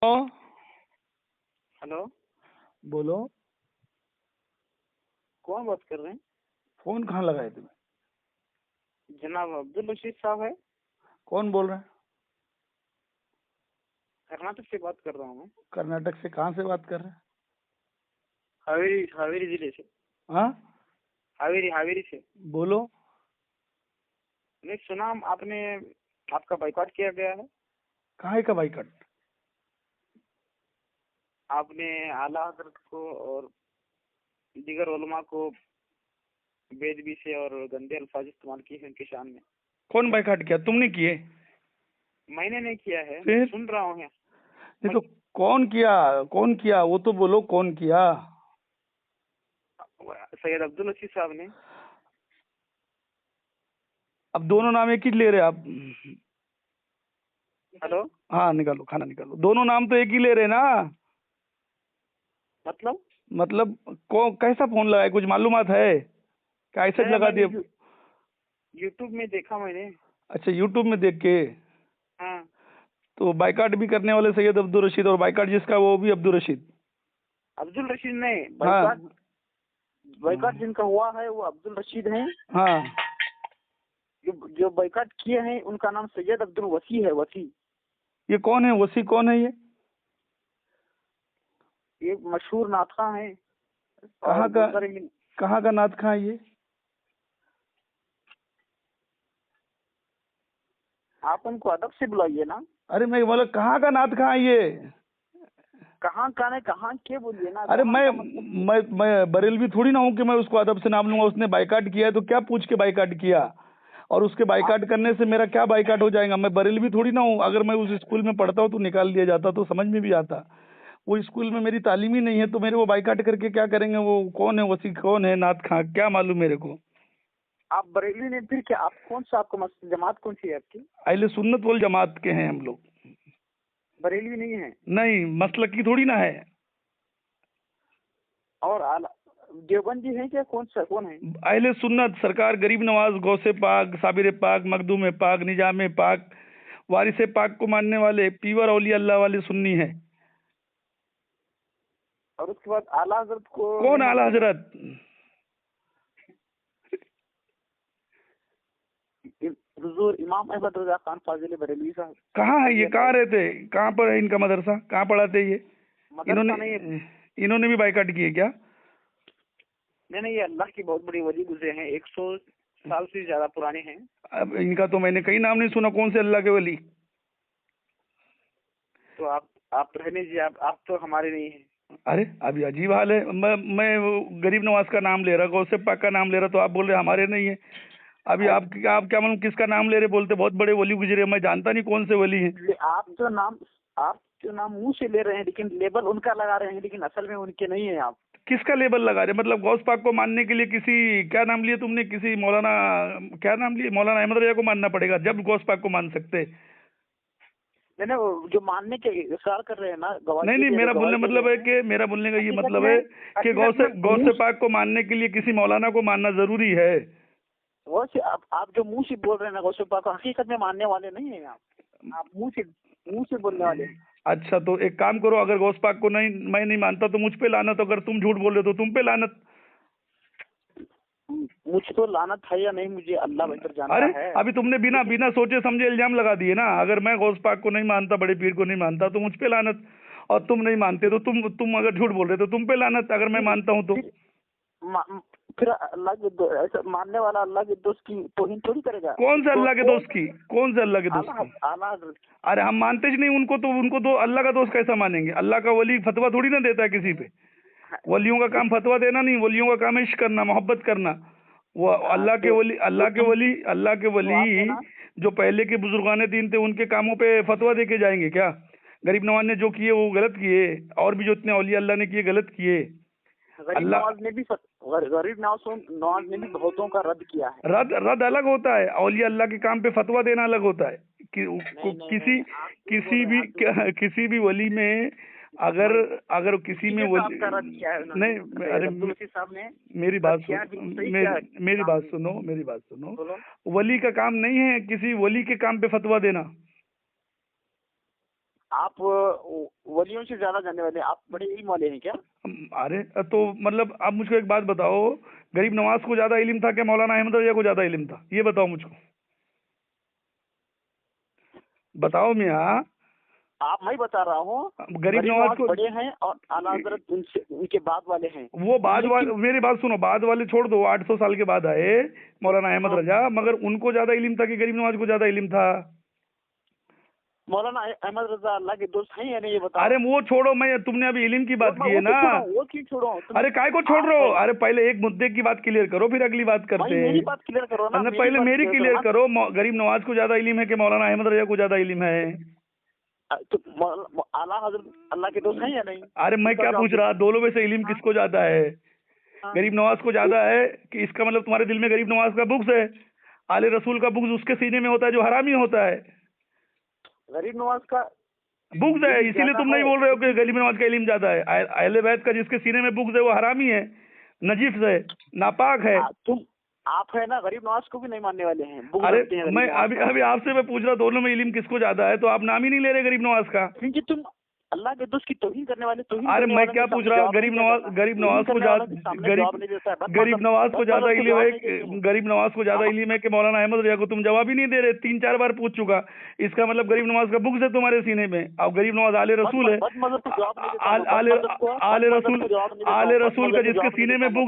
ओ, hello. बोलो। कौन बात कर रहे हैं? फोन कहाँ लगाए तुम्हें? जनाब अब्दुल रशीद साहब है। कौन बोल रहे हैं? कर्नाटक से बात कर रहा हूँ मैं। कर्नाटक से? कहाँ से बात कर रहे हैं? हावेरी हावेरी जिले से। हाँ, हावेरी हावेरी से। बोलो। मैं सुना आपने आपका बाइकआउट किया गया है। कहाँ का बाइकआउट? आपने आला हजरत को और दीगर उलमा को बेदबी से और गंदे अल्फाज इस्तेमाल किए हैं उनकी शान में। कौन बाइकआउट किया? तुमने किए? मैंने नहीं किया है, मैं फिर? सुन रहा हूँ यहाँ। नहीं तो कौन किया? कौन किया वो तो बोलो, कौन किया? सैयद अब्दुल रशीद साहब ने। अब दोनों नाम एक ही ले रहे आप? हेलो। हाँ, निकालो, खाना निकालो। दोनों नाम तो एक ही ले रहे ना? मतलब मतलब कैसा फोन लगाए, कुछ मालूमात है? क्या ऐसे नहीं, लगा मैंने दिए? यूट्यूब में देखा मैंने। अच्छा, यूट्यूब में देख के? हाँ। तो बाइकआउट भी करने वाले सैयद अब्दुल रशीद, और बाइकआउट जिसका वो भी अब्दुल रशीद? अब्दुल रशीद नहीं, बाइकआउट हाँ, बाइकआउट जिनका हुआ है वो अब्दुल रशीद हैं। हाँ। जो बाइकाट किए हैं उनका नाम सैयद अब्दुल वसी है। वसी ये कौन है? वसी कौन है ये? ये मशहूर नाथखा हैं और कहाँ का? गुलजार कहाँ का नाथ कहाँ है ये? आप उनको अदब से बुलाइए ना। अरे मैं बोला, कहाँ का नाथ कहाँ है ये? कहाँ का नहीं, कहाँ के बोलिए ना, अरे कहाँ मैं का मतलब। मैं बरेलवी थोड़ी ना हूँ कि मैं उसको अदब से नाम लूंगा। उसने बाइकाट किया है तो क्या पूछ के बाइकाट किया? और उसके आप बाइकाट करने से मेरा क्या बाइकाट हो जाएगा? मैं बरेलवी थोड़ी ना हूँ। अगर मैं उस स्कूल में पढ़ता हूँ तो निकाल दिया जाता, तो समझ में भी आता। वो स्कूल में मेरी तालीम ही नहीं है तो मेरे वो बाइकाट करके क्या करेंगे? वो कौन है वसी, कौन है नाथ खां, क्या मालूम मेरे को? आप बरेली ने फिर क्या, आप कौन सा, आपको जमात कौन सी है आपकी? अहले सुन्नत वल जमात के हैं हम लोग। बरेली नहीं है। नहीं, मसलक की थोड़ी ना है। और देवबंदी है क्या, कौन सा, कौन है? अहले सुन्नत, सरकार गरीब नवाज, गौसे पाक, साबिर पाक, मखदूम पाक, निजाम पाक, वारिस पाक को मानने वाले पीवर औलिया अल्लाह वाले सुन्नी है। और उसके बाद आला हजरत को कौन नहीं आला मानते हैं? हजरत? हुजूर इमाम अहमद रजा खान फाजिल बरेलवी साहब। कहाँ है रजी ये? अल्लाह। कहाँ रहते? कहाँ पर है इनका मदरसा? कहाँ पढ़ाते ये? इन्होंने मदरसा नहीं है। इन्होंने भी बाइकाट किए क्या? नहीं नहीं, ये अल्लाह की बहुत बड़ी वली गुजरे हैं, 100 साल से ज्यादा पुराने हैं। अब इनका तो मैंने कहीं नाम नहीं सुना। कौन से अल्लाह के वली? तो आप रहने दीजिए, आप तो हमारे नहीं हैं। अरे अभी अजीब हाल है। मैं वो गरीब नवाज का नाम ले रहा, गौसे पाक का नाम ले रहा, तो आप बोल रहे हमारे नहीं है। अभी अरे, आप क्या मालूम किसका नाम ले रहे? बोलते बहुत बड़े वली गुजरे, मैं जानता नहीं कौन से वली हैं। आप जो नाम मुंह से ले रहे हैं, लेकिन लेबल उनका लगा रहे हैं, लेकिन असल में उनके नहीं है आप। किसका लेबल लगा रहे? मतलब गौस पाक को मानने के लिए किसी, क्या नाम लिए तुमने? किसी मौलाना, क्या नाम लिए? मौलाना अहमद रजा को मानना पड़ेगा जब गौस पाक को मान सकते। नहीं नहीं, वो जो मानने के इकरार कर रहे हैं ना, नहीं नहीं, मेरा बोलने गवाही दे मतलब रहे है हैं। कि, मेरा बोलने का ये हकीकत मतलब में है कि हकीकत में गौसे मुंह पाक को मानने के लिए किसी मौलाना को मानना जरूरी है। वो से आप जो मुंह से बोल रहे हैं ना गौसे पाक को, हकीकत में मानने वाले नहीं है आप मुंह से बोलने वाले हैं। अच्छा, तो एक काम करो, अगर गौस पाक को नहीं, मैं नहीं मानता तो मुझ पे लानत, अगर तुम झूठ बोल रहे हो तो तुम पे लानत। मुझ तो लानत है या नहीं, मुझे अल्लाह बेहतर जानता अरे है। अभी तुमने बिना लेकिन बिना सोचे समझे इल्जाम लगा दिए ना। अगर मैं गौस पाक को नहीं मानता, बड़े पीर को नहीं मानता, तो मुझ पे लानत। और तुम नहीं मानते तो तुम अगर झूठ बोल रहे तो तुम पे लानत, अगर मैं फिर मानता हूँ तो। फिर मा- फिर अल्लाह के ऐसा मानने वाला अल्लाह के दोस्त की तौहीन थोड़ी करेगा। कौन से तो अल्लाह के दोस्त की? कौन से अल्लाह के दोस्त आला की? आला हजरत की। अरे हम मानते ही नहीं उनको, तो उनको तो अल्लाह का दोस्त कैसा मानेंगे? अल्लाह का वली फतवा थोड़ी ना देता है किसी पे। हाँ, वलियों का काम फतवा देना नहीं, वलियों का काम है इश्क करना, मोहब्बत करना। वो हाँ, अल्लाह के वली, तो तुम अल्लाह के तो आपने वली ना जो पहले के बुजुर्गाने दीन थे, उनके कामों पे फतवा दे के जाएंगे क्या? गरीब नवाज ने जो किए वो गलत किए, और भी जो इतने औलिया अल्लाह ने किए गलत किए। गरीब अल्लाह, नवाज ने भी गरीब नवाज ने भी बहुतों का रद्द किया है। रद रद अलग होता है, औलिया अल्लाह के काम पे फतवा देना अलग होता है। नहीं नहीं नहीं किसी नहीं, आप झूठ बोल रहे हैं, आप झूठ बोल रहे किसी भी वली में, अगर हैं। अगर किसी में इसीलिए तो वली, आपका रद्द किया है उन्होंने, नहीं, सैयद अरे अब्दुल रशीद साहब ने मेरी रद्द बात किया सुन, है, बिल्कुल सही किया है मेरी इस्लाम बात में। सुनो, मेरी बात सुनो। बोलो। वली का काम नहीं है किसी वली के काम पे फतवा देना। आप वलियों से ज्यादा जानने वाले, आप बड़े इल्म वाले हैं क्या? अरे तो मतलब आप मुझको एक बात बताओ, गरीब नवाज को ज्यादा इल्म था क्या मौलाना अहमद रजा को ज्यादा इल्म था? ये बताओ मुझको, बताओ मियाँ। आप मैं बता रहा हूँ, गरीब नवाज को बड़े हैं और आला हजरत उनसे उनके बाद वाले हैं। वो बाद वाले, मेरी बात सुनो, बाद वाले छोड़ दो, 800 साल के बाद आए मौलाना अहमद रजा, मगर उनको ज्यादा इल्म था कि गरीब नवाज को ज्यादा इल्म था? मौलाना अहमद रजा अल्लाह के दोस्त हैं या नहीं, ये बताओ। अरे वो छोड़ो, मैं तुमने अभी इल्म की बात की है ना। वो क्यों छोड़ो? अरे काय को छोड़ रहे हो? अरे पहले एक मुद्दे की बात क्लियर करो, फिर अगली बात करते हैं। मेरी बात क्लियर करो ना। पहले मेरी क्लियर करो। गरीब नवाज को ज्यादा इल्म है कि मौलाना अहमद रजा को ज्यादा इल्म है? तो आला हजरत अल्लाह के दोस्त हैं या नहीं? अरे मैं क्या पूछ रहा, दोनों में से इल्म किसको ज्यादा है? गरीब नवाज को ज्यादा है कि इसका मतलब तुम्हारे दिल में गरीब नवाज का बुग़्ज़ है? आले रसूल का बुग़्ज़ उसके सीने में होता है जो हरामी होता है। गरीब नवाज का बुग़्ज़ है, इसीलिए तुम नहीं बोल रहे हो कि गरीब नवाज का इल्म ज्यादा है। अहले बैत का जिसके सीने में बुग़्ज़ है वो हरामी है, नजीस है, नापाक है। आप है ना, गरीब नवाज को भी नहीं मानने वाले हैं। अरे मैं अभी आपसे मैं पूछ रहा दोनों में इल्म किसको ज्यादा है, तो आप नाम ही नहीं ले रहे गरीब नवाज का। क्योंकि तुम अल्लाह के दोस्त की तौहीन करने वाले। अरे मैं क्या पूछ रहा हूँ, गरीब नवाज को गरीब नवाज को ज्यादा इल्म है, गरीब नवाज को ज्यादा इल्म है कि मौलाना अहमद रजा को? तुम जवाब ही नहीं दे रहे, 3-4 बार पूछ चुका। इसका मतलब गरीब नवाज का बुग़्ज़ है तुम्हारे सीने में। अब गरीब नवाज आले रसूल है, आले रसूल का जिसके सीने में बुग़्ज़